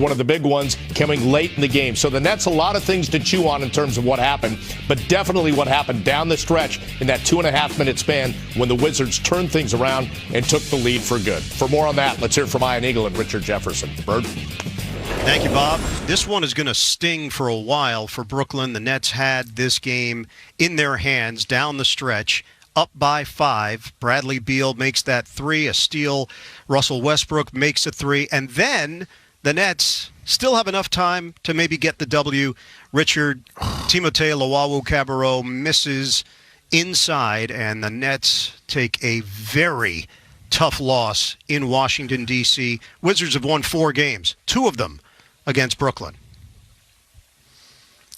One of the big ones coming late in the game. So the Nets, a lot of things to chew on in terms of what happened, but definitely what happened down the stretch in that 2.5-minute span when the Wizards turned things around and took the lead for good. For more on that, let's hear from Ian Eagle and Richard Jefferson. Bird? Thank you, Bob. This one is going to sting for a while for Brooklyn. The Nets had this game in their hands down the stretch, up by 5. Bradley Beal makes that 3, a steal. Russell Westbrook makes a 3, and then the Nets still have enough time to maybe get the W. Richard, Timothé Luwawu-Cabarrot misses inside, and the Nets take a very tough loss in Washington, D.C. Wizards have won 4 games, 2 of them against Brooklyn.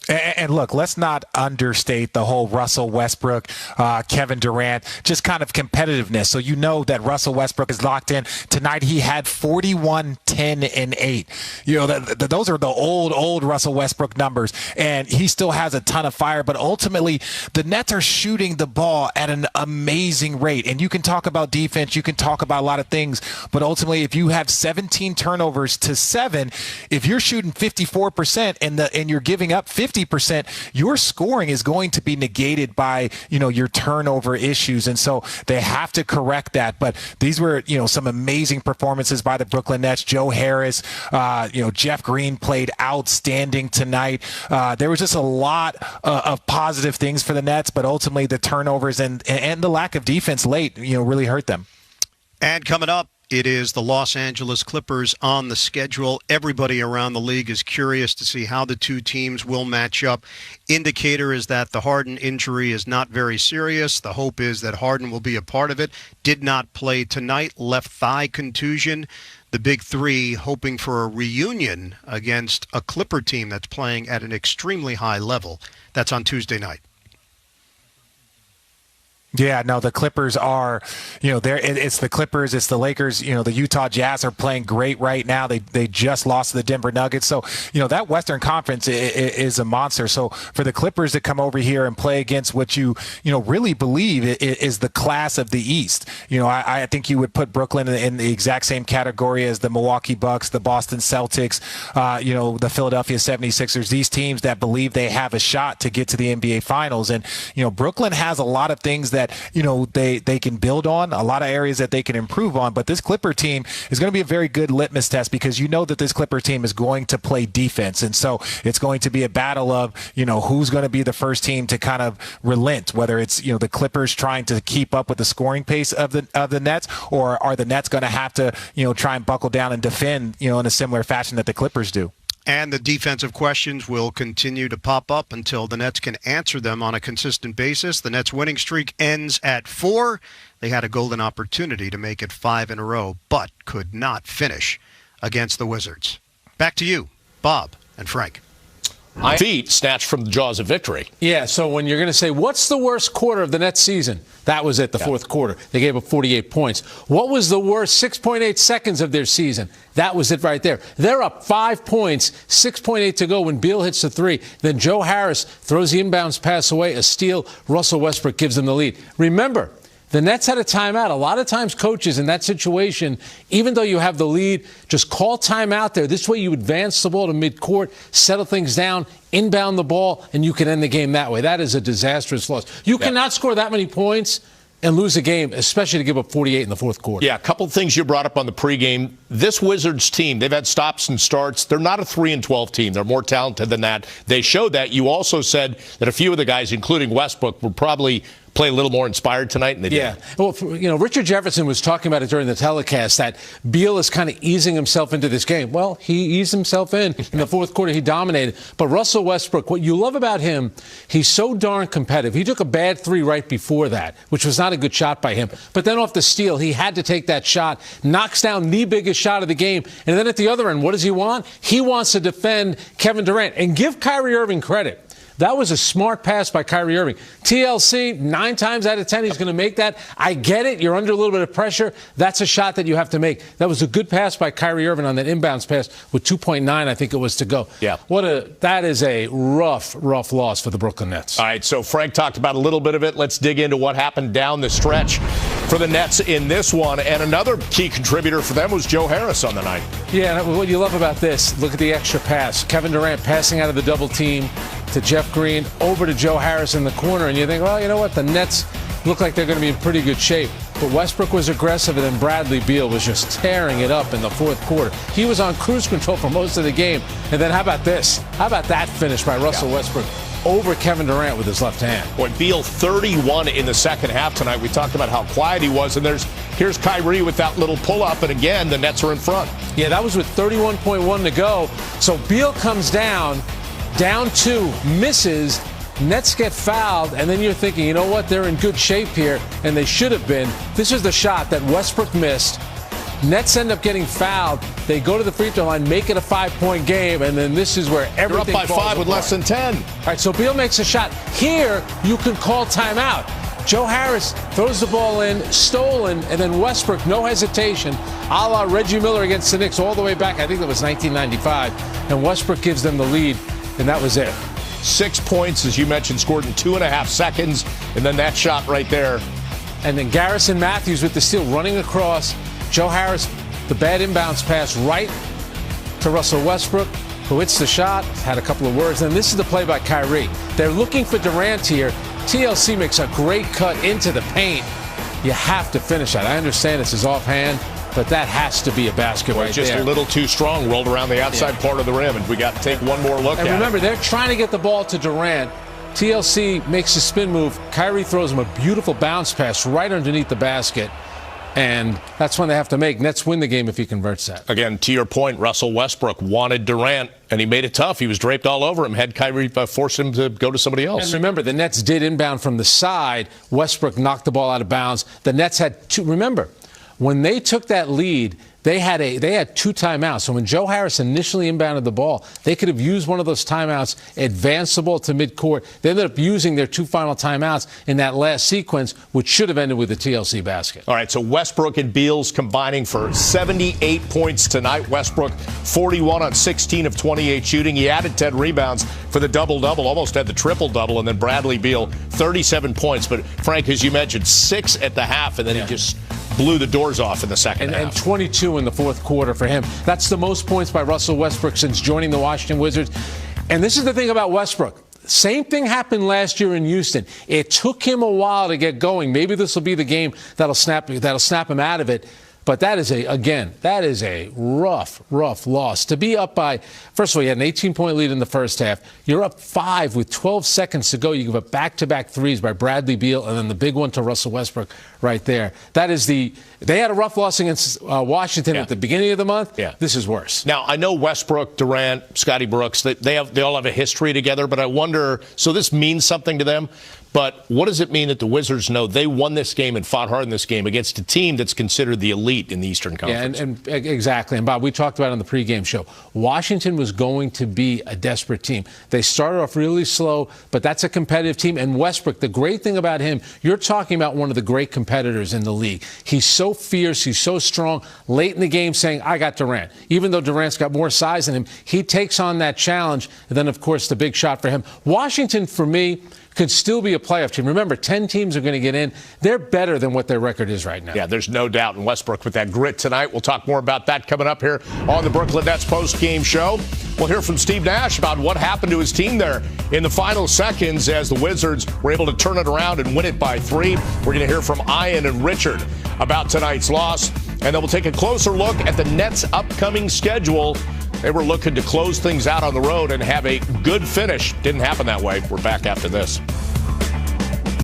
And look, let's not understate the whole Russell Westbrook, Kevin Durant, just kind of competitiveness. So you know that Russell Westbrook is locked in. Tonight he had 41, 10, and 8. You know, those are the old Russell Westbrook numbers. And he still has a ton of fire. But ultimately, the Nets are shooting the ball at an amazing rate. And you can talk about defense. You can talk about a lot of things. But ultimately, if you have 17 turnovers to 7, if you're shooting 54% and you're giving up 50%, your scoring is going to be negated by, your turnover issues. And so they have to correct that. But these were, some amazing performances by the Brooklyn Nets. Joe Harris, Jeff Green played outstanding tonight. There was just a lot of positive things for the Nets, but ultimately the turnovers and the lack of defense late, really hurt them. And coming up, it is the Los Angeles Clippers on the schedule. Everybody around the league is curious to see how the two teams will match up. Indicator is that the Harden injury is not very serious. The hope is that Harden will be a part of it. Did not play tonight. Left thigh contusion. The big three hoping for a reunion against a Clipper team that's playing at an extremely high level. That's on Tuesday night. Yeah, no, the Clippers are, it's the Clippers, it's the Lakers, the Utah Jazz are playing great right now. They just lost to the Denver Nuggets. So, that Western Conference is a monster. So for the Clippers to come over here and play against what you really believe is the class of the East. I think you would put Brooklyn in the exact same category as the Milwaukee Bucks, the Boston Celtics, the Philadelphia 76ers, these teams that believe they have a shot to get to the NBA Finals. And, Brooklyn has a lot of things that they can build on, a lot of areas that they can improve on. But this Clipper team is going to be a very good litmus test because that this Clipper team is going to play defense. And so it's going to be a battle of, who's going to be the first team to kind of relent, whether it's, the Clippers trying to keep up with the scoring pace of the Nets, or are the Nets going to have to, try and buckle down and defend, in a similar fashion that the Clippers do. And the defensive questions will continue to pop up until the Nets can answer them on a consistent basis. The Nets' winning streak ends at 4. They had a golden opportunity to make it 5 in a row, but could not finish against the Wizards. Back to you, Bob and Frank. Feet snatched from the jaws of victory. Yeah, so when you're going to say, what's the worst quarter of the Nets season? That was it, the fourth quarter. They gave up 48 points. What was the worst 6.8 seconds of their season? That was it right there. They're up 5 points, 6.8 to go when Beal hits the 3. Then Joe Harris throws the inbounds pass away, a steal. Russell Westbrook gives them the lead. Remember, the Nets had a timeout. A lot of times coaches in that situation, even though you have the lead, just call timeout there. This way you advance the ball to midcourt, settle things down, inbound the ball, and you can end the game that way. That is a disastrous loss. You cannot score that many points and lose a game, especially to give up 48 in the fourth quarter. Yeah, a couple of things you brought up on the pregame. This Wizards team, they've had stops and starts. They're not a 3-12 team. They're more talented than that. They showed that. You also said that a few of the guys, including Westbrook, would probably play a little more inspired tonight, and they did. Well, Richard Jefferson was talking about it during the telecast, that Beal is kind of easing himself into this game. Well, he eased himself in the fourth quarter. He dominated. But Russell Westbrook, what you love about him, he's so darn competitive. He took a bad 3 right before that, which was not a good shot by him. But then off the steal, he had to take that shot, knocks down the biggest shot of the game. And then at the other end, what does he want? He wants to defend Kevin Durant. And give Kyrie Irving credit. That was a smart pass by Kyrie Irving. TLC, 9 times out of 10, he's going to make that. I get it. You're under a little bit of pressure. That's a shot that you have to make. That was a good pass by Kyrie Irving on that inbounds pass with 2.9, I think it was, to go. Yeah. That is a rough loss for the Brooklyn Nets. All right, so Frank talked about a little bit of it. Let's dig into what happened down the stretch for the Nets in this one. And another key contributor for them was Joe Harris on the night. Yeah, and what you love about this, look at the extra pass. Kevin Durant passing out of the double team to Jeff Green, over to Joe Harris in the corner. And you think, well, you know what? The Nets look like they're going to be in pretty good shape. But Westbrook was aggressive, and then Bradley Beal was just tearing it up in the fourth quarter. He was on cruise control for most of the game. And then how about this? How about that finish by Russell Westbrook over Kevin Durant with his left hand? Boy, Beal 31 in the second half tonight. We talked about how quiet he was, and here's Kyrie with that little pull-up, and again, the Nets are in front. Yeah, that was with 31.1 to go. So Beal comes down 2, misses. Nets get fouled, and then you're thinking, you know what, they're in good shape here, and they should have been. This is the shot that Westbrook missed. Nets end up getting fouled. They go to the free throw line, make it a 5-point game, and then this is where everything They're up by 5 with apart. less than 10. All right, so Beal makes a shot. Here, you can call timeout. Joe Harris throws the ball in, stolen, and then Westbrook, no hesitation, a la Reggie Miller against the Knicks all the way back, I think that was 1995, and Westbrook gives them the lead, and that was it. 6 points, as you mentioned, scored in 2.5 seconds, and then that shot right there. And then Garrison Matthews with the steal running across. Joe Harris, the bad inbounds pass right to Russell Westbrook, who hits the shot, had a couple of words. And this is the play by Kyrie. They're looking for Durant here. TLC makes a great cut into the paint. You have to finish that. I understand it's his offhand, but that has to be a basket right just there. A little too strong, rolled around the outside part of the rim, and we got to take one more look at it. And remember, they're trying to get the ball to Durant. TLC makes a spin move. Kyrie throws him a beautiful bounce pass right underneath the basket. And that's when they have to make. Nets win the game if he converts that. Again, to your point, Russell Westbrook wanted Durant, and he made it tough. He was draped all over him. Had Kyrie forced him to go to somebody else. And remember, the Nets did inbound from the side. Westbrook knocked the ball out of bounds. The Nets had 2. Remember, when they took that lead, they had 2 timeouts. So when Joe Harris initially inbounded the ball, they could have used one of those timeouts, advanced the ball to midcourt. They ended up using their 2 final timeouts in that last sequence, which should have ended with a TLC basket. All right, so Westbrook and Beals combining for 78 points tonight. Westbrook 41 on 16 of 28 shooting. He added 10 rebounds for the double-double, almost had the triple-double, and then Bradley Beal 37 points. But Frank, as you mentioned, 6 at the half, and then he just blew the doors off in the second half. And 22 in the fourth quarter for him. That's the most points by Russell Westbrook since joining the Washington Wizards. And this is the thing about Westbrook. Same thing happened last year in Houston. It took him a while to get going. Maybe this will be the game that'll snap him out of it. But that is a rough loss. To be up by, first of all, you had an 18-point lead in the first half. You're up 5 with 12 seconds to go. You give up back-to-back threes by Bradley Beal, and then the big one to Russell Westbrook right there. They had a rough loss against Washington at the beginning of the month. Yeah. This is worse. Now, I know Westbrook, Durant, Scotty Brooks, they all have a history together, but I wonder, so this means something to them. But what does it mean that the Wizards know they won this game and fought hard in this game against a team that's considered the elite in the Eastern Conference? Yeah, and exactly. And, Bob, we talked about it on the pregame show. Washington was going to be a desperate team. They started off really slow, but that's a competitive team. And Westbrook, the great thing about him, you're talking about one of the great competitors in the league. He's so fierce. He's so strong. Late in the game saying, I got Durant. Even though Durant's got more size than him, he takes on that challenge. And then, of course, the big shot for him. Washington, for me, could still be a playoff team. Remember, 10 teams are going to get in. They're better than what their record is right now. Yeah, there's no doubt. And Westbrook with that grit tonight. We'll talk more about that coming up here on the Brooklyn Nets post-game show. We'll hear from Steve Nash about what happened to his team there in the final seconds as the Wizards were able to turn it around and win it by 3. We're going to hear from Ian and Richard about tonight's loss. And then we'll take a closer look at the Nets' upcoming schedule. They were looking to close things out on the road and have a good finish. Didn't happen that way. We're back after this.